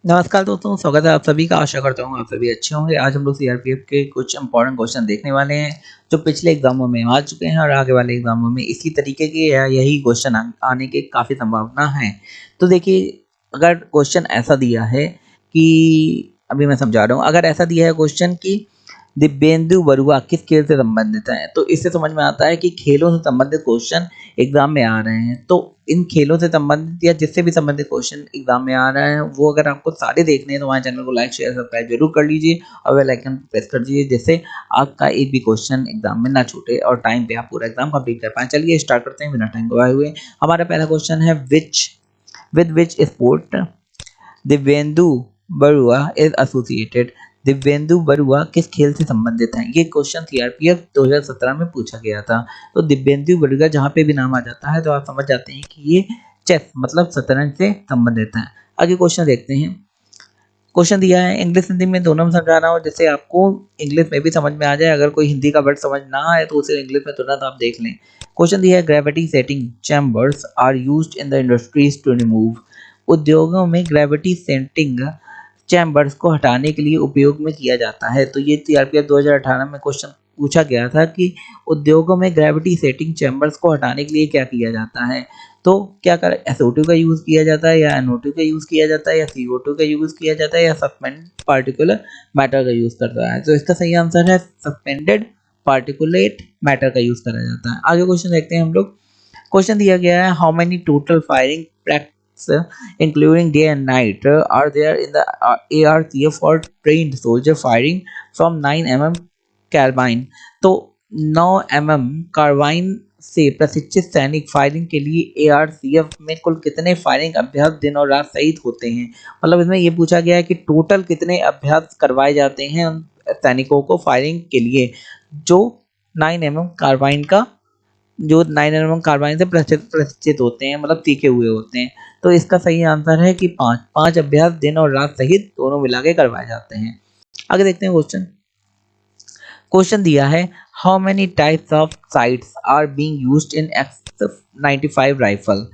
नमस्कार दोस्तों, स्वागत है आप सभी का। आशा करता हूँ आप सभी अच्छे होंगे। आज हम लोग सीआरपीएफ के कुछ इंपॉर्टेंट क्वेश्चन देखने वाले हैं जो पिछले एग्जामों में आ चुके हैं और आगे वाले एग्जामों में इसी तरीके के या यही क्वेश्चन आने की काफ़ी संभावना है। तो देखिए, अगर क्वेश्चन ऐसा दिया है कि अभी मैं समझा रहा हूँ, अगर ऐसा दिया है क्वेश्चन कि दिव्येंदु बरुआ किस खेल से संबंधित है, तो इससे समझ में आता है कि खेलों से संबंधित क्वेश्चन एग्जाम में आ रहे हैं। तो इन खेलों से संबंधित या जिससे भी संबंधित क्वेश्चन एग्जाम में आ रहा है, वो अगर आपको सारे देखने हैं तो हमारे चैनल को लाइक शेयर सब्सक्राइब जरूर कर लीजिए और बेल आइकन प्रेस कर दीजिए, जिससे आपका एक भी क्वेश्चन एग्जाम में ना छूटे और टाइम पे आप पूरा एग्जाम कंप्लीट कर पाए। चलिए स्टार्ट करते हैं बिना टाइम गवाए हुए। हमारा पहला क्वेश्चन है which sport Dibyendu Barua is associated. Dibyendu Barua किस खेल से संबंधित हैं? ये क्वेश्चन सीआरपीएफ 2017 में पूछा गया था। तो दिव्येंदु बरुआ जहाँ पे भी नाम आ जाता है तो आप समझ जाते हैं कि ये चेस मतलब शतरंज से संबंधित है। आगे क्वेश्चन देखते हैं। क्वेश्चन दिया है इंग्लिश हिंदी में दोनों में समझा रहा हूँ, जिससे आपको इंग्लिश में भी समझ में आ जाए। अगर कोई हिंदी का वर्ड समझ ना आए तो उसे इंग्लिश में तुरंत आप देख लें। क्वेश्चन दिया है gravity setting chambers are used in the industries to remove. उद्योगों में ग्रेविटी सेटिंग चैम्बर्स को हटाने के लिए उपयोग में किया जाता है। तो ये सीआरपीएफ 2018 में क्वेश्चन पूछा गया था कि उद्योगों में ग्रेविटी सेटिंग चैम्बर्स को हटाने के लिए क्या किया जाता है। तो क्या कर SO2 का यूज़ किया जाता है या NO2 का यूज़ किया जाता है या CO2 का यूज़ किया जाता है या सस्पेंडेड पार्टिकुलर मैटर का यूज़ करता है। तो इसका सही आंसर है सस्पेंडेड पार्टिकुलेट मैटर का यूज़ करा जाता है। आगे क्वेश्चन देखते हैं हम लोग। क्वेश्चन दिया गया है how many total firing practice including day and night are there in the ARCF for trained soldier firing from 9 mm carbine. तो 9 mm कार्बाइन से प्रशिक्षित सैनिक फायरिंग के लिए ARCF में कुल कितने फायरिंग अभ्यास दिन और रात सहित होते हैं। मतलब इसमें ये पूछा गया है कि टोटल कितने अभ्यास करवाए जाते हैं उन सैनिकों को फायरिंग के लिए जो 9 mm कार्बाइन का जो 9 mm कार्बाइन से प्रशिक्षित होते हैं, मतलब सीखे हुए होते हैं। तो इसका सही आंसर है कि पांच अभ्यास दिन और रात सहित दोनों मिला के करवाए जाते हैं। आगे देखते हैं क्वेश्चन। क्वेश्चन दिया है how many types of sights are being used in X95 rifle.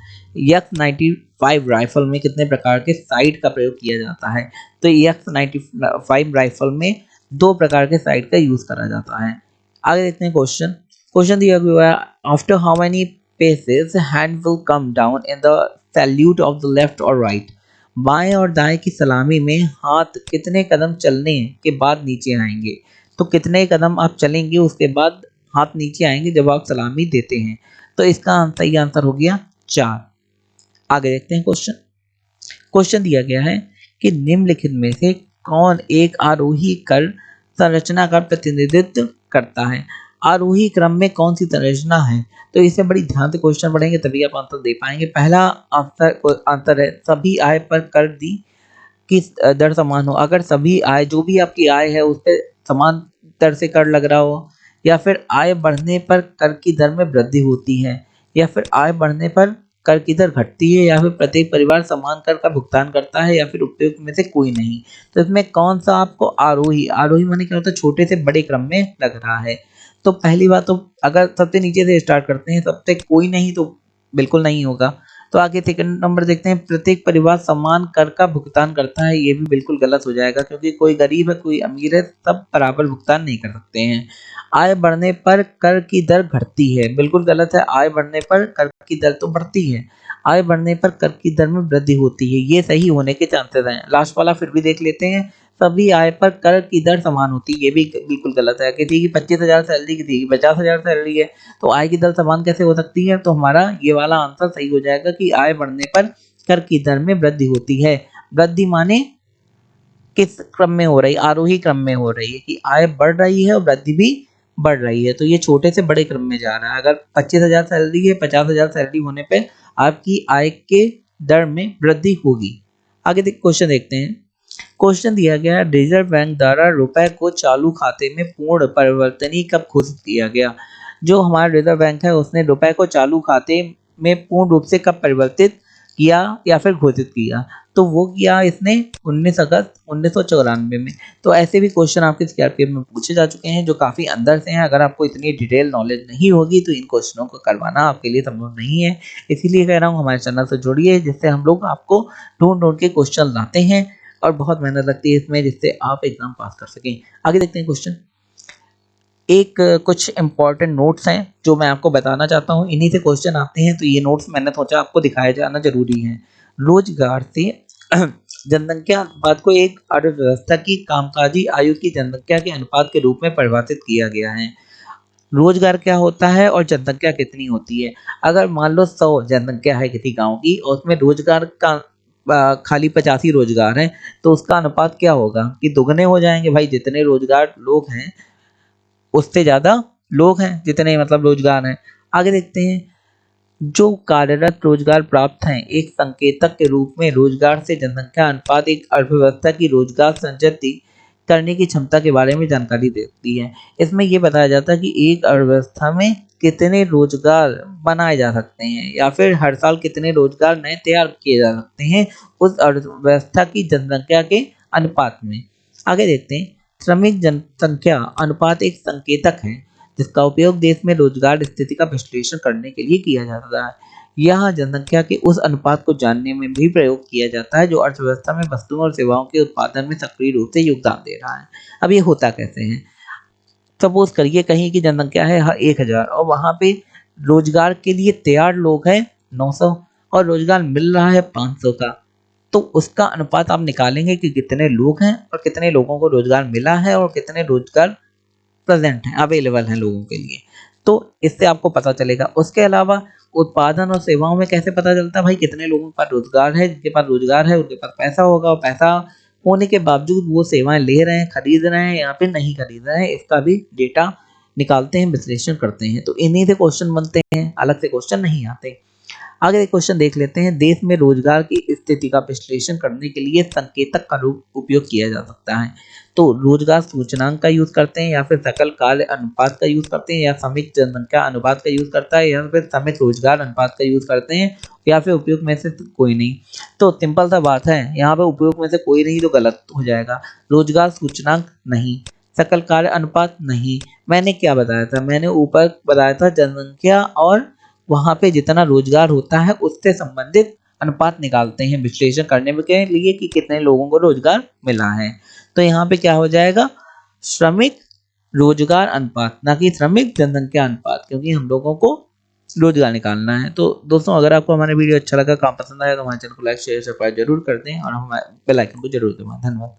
X95 rifle में कितने प्रकार के साइट का प्रयोग किया जाता है। तो X95 राइफल में 2 प्रकार के साइट का यूज करा जाता है। आगे देखते हैं क्वेश्चन। क्वेश्चन दिया हुआ है after how many paces hand will come down in the salute of the left और राइट। बाएं और दाएं की सलामी में हाथ कितने कदम चलने के बाद नीचे आएंगे। तो कितने कदम आप चलेंगे उसके बाद हाथ नीचे आएंगे जब आप सलामी देते हैं। तो इसका सही आंसर हो गया 4। आगे देखते हैं क्वेश्चन। क्वेश्चन दिया गया है कि निम्नलिखित में से कौन एक आरोही कर संरचना का प्रतिनिधित्व करता है। आरोही क्रम में कौन सी संरचना है। तो इसे बड़ी ध्यान से क्वेश्चन पढ़ेंगे तभी आप आंसर दे पाएंगे। पहला आंसर है सभी आय पर कर दी किस दर समान हो। अगर सभी आय जो भी आपकी आय है उस पर समान दर से कर लग रहा हो, या फिर आय बढ़ने पर कर की दर में वृद्धि होती है, या फिर आय बढ़ने पर कर की दर घटती है, या फिर प्रत्येक परिवार समान कर का भुगतान करता है, या फिर उपयुक्त में से कोई नहीं। तो इसमें कौन सा आपको आरोही आरोही माने क्या होता है, छोटे से बड़े क्रम में लग रहा है। तो पहली बात तो अगर सबसे नीचे से स्टार्ट करते हैं, सबसे कोई नहीं तो बिल्कुल नहीं होगा। तो आगे सेकंड नंबर देखते हैं प्रत्येक परिवार समान कर का भुगतान करता है। ये भी बिल्कुल गलत हो जाएगा क्योंकि कोई गरीब है कोई अमीर है, सब बराबर भुगतान नहीं कर सकते हैं। आय बढ़ने पर कर की दर घटती है, बिल्कुल गलत है। आय बढ़ने पर कर की दर तो बढ़ती है। आय बढ़ने पर कर की दर में वृद्धि होती है, ये सही होने के चांसेस हैं। लास्ट वाला फिर भी देख लेते हैं सभी आय पर कर की दर समान होती है, ये भी बिल्कुल गलत है। किसी की 25,000 सैलरी, किसी की 50,000 सैलरी है, तो आय की दर समान कैसे हो सकती है। तो हमारा ये वाला आंसर सही हो जाएगा कि आय बढ़ने पर कर की दर में वृद्धि होती है। वृद्धि माने किस क्रम में हो रही, आरोही क्रम में हो रही है कि आय बढ़ रही है और वृद्धि भी बढ़ रही है। तो ये छोटे से बड़े क्रम में जा रहा है। अगर 25,000 सैलरी है, 50,000 सैलरी होने पे आपकी आय के दर में वृद्धि होगी। आगे क्वेश्चन देखते हैं। क्वेश्चन दिया गया है रिजर्व बैंक द्वारा रुपए को चालू खाते में पूर्ण परिवर्तनीय कब घोषित किया गया। जो हमारा रिजर्व बैंक है उसने रुपए को चालू खाते में पूर्ण रूप से कब परिवर्तित किया या फिर घोषित किया। तो वो किया इसने 19 अगस्त 1994 में। तो ऐसे भी क्वेश्चन आपके सीआरपीएफ में पूछे जा चुके हैं जो काफ़ी अंदर से हैं। अगर आपको इतनी डिटेल नॉलेज नहीं होगी तो इन क्वेश्चनों को करवाना आपके लिए संभव नहीं है। इसीलिए कह रहा हूँ हमारे चैनल से जुड़िए, जिससे हम लोग आपको ढूंढ ढूंढ के क्वेश्चन लाते हैं और बहुत मेहनत लगती है इसमें, जिससे आप एग्जाम पास कर सकें। आगे देखते हैं क्वेश्चन। एक कुछ इंपॉर्टेंट नोट्स हैं जो मैं आपको बताना चाहता हूँ, इन्हीं से क्वेश्चन आते हैं, तो ये नोट्स मैंने सोचा आपको दिखाया जाना जरूरी है। रोजगार से जनसंख्या अनुपात को एक अर्थव्यवस्था की कामकाजी आयु की जनसंख्या के अनुपात के रूप में परिभाषित किया गया है। रोजगार क्या होता है और जनसंख्या कितनी होती है। अगर मान लो 100 जनसंख्या है किसी गांव की और उसमें रोजगार का खाली 85 रोजगार है, तो उसका अनुपात क्या होगा कि दुगने हो जाएंगे भाई। जितने रोजगार लोग हैं उससे ज्यादा लोग हैं, जितने मतलब रोजगार हैं। आगे देखते हैं। जो कार्यरत रोजगार प्राप्त हैं एक संकेतक के रूप में रोजगार से जनसंख्या अनुपात एक अर्थव्यवस्था की रोजगार सृजन करने की क्षमता के बारे में जानकारी देती है। इसमें यह बताया जाता है कि एक अर्थव्यवस्था में कितने रोजगार बनाए जा सकते हैं या फिर हर साल कितने रोजगार नए तैयार किए जा सकते हैं उस अर्थव्यवस्था की जनसंख्या के अनुपात में। आगे देखते हैं। श्रमिक जनसंख्या अनुपात एक संकेतक है जिसका उपयोग देश में रोजगार स्थिति का विश्लेषण करने के लिए किया जाता है। यह जनसंख्या के उस अनुपात को जानने में भी प्रयोग किया जाता है जो अर्थव्यवस्था में वस्तुओं और सेवाओं के उत्पादन में सक्रिय रूप से योगदान दे रहा है। अब ये होता कैसे है। सपोज करिए कहीं की जनसंख्या है 1000 और वहां पे रोजगार के लिए तैयार लोग हैं 900 और रोजगार मिल रहा है 500 का, तो उसका अनुपात आप निकालेंगे कि कितने लोग हैं और कितने लोगों को रोजगार मिला है और कितने रोजगार प्रेजेंट है, अवेलेबल है लोगों के लिए। तो इससे आपको पता चलेगा। उसके अलावा उत्पादन और सेवाओं में कैसे पता चलता है भाई कितने लोगों के पास रोजगार है। जिनके पास रोजगार है उनके पास पैसा होगा और पैसा होने के बावजूद वो सेवाएं ले रहे हैं, खरीद रहे हैं या फिर नहीं खरीद रहे हैं, इसका भी डेटा निकालते हैं, विश्लेषण करते हैं। तो इन्हीं से क्वेश्चन बनते हैं, अलग से क्वेश्चन नहीं आते। आगे एक क्वेश्चन देख लेते हैं। देश में रोजगार की स्थिति का विश्लेषण करने के लिए संकेतक का उपयोग किया जा सकता है। तो रोजगार सूचकांक का यूज करते हैं या फिर सकल कार्य अनुपात का यूज करते हैं या श्रमिक जनसंख्या अनुपात का यूज करता है या फिर श्रमिक रोजगार अनुपात का यूज करते हैं या फिर उपयोग में से कोई नहीं। तो सिंपल सा बात है, यहाँ पे उपयोग में से कोई नहीं तो गलत हो जाएगा। रोजगार सूचकांक नहीं, सकल कार्य अनुपात नहीं। मैंने क्या बताया था, मैंने ऊपर बताया था जनसंख्या और वहां पे जितना रोजगार होता है उससे संबंधित अनुपात निकालते हैं विश्लेषण करने के लिए कि कितने लोगों को रोजगार मिला है। तो यहाँ पे क्या हो जाएगा, श्रमिक रोजगार अनुपात, ना कि श्रमिक जनसंख्या अनुपात, क्योंकि हम लोगों को रोजगार निकालना है। तो दोस्तों अगर आपको हमारा वीडियो अच्छा लगा, काम पसंद आया तो हमारे चैनल को लाइक शेयर सब्सक्राइब जरूर कर दें और हमारे बेल आइकन को जरूर दबाएं। धन्यवाद।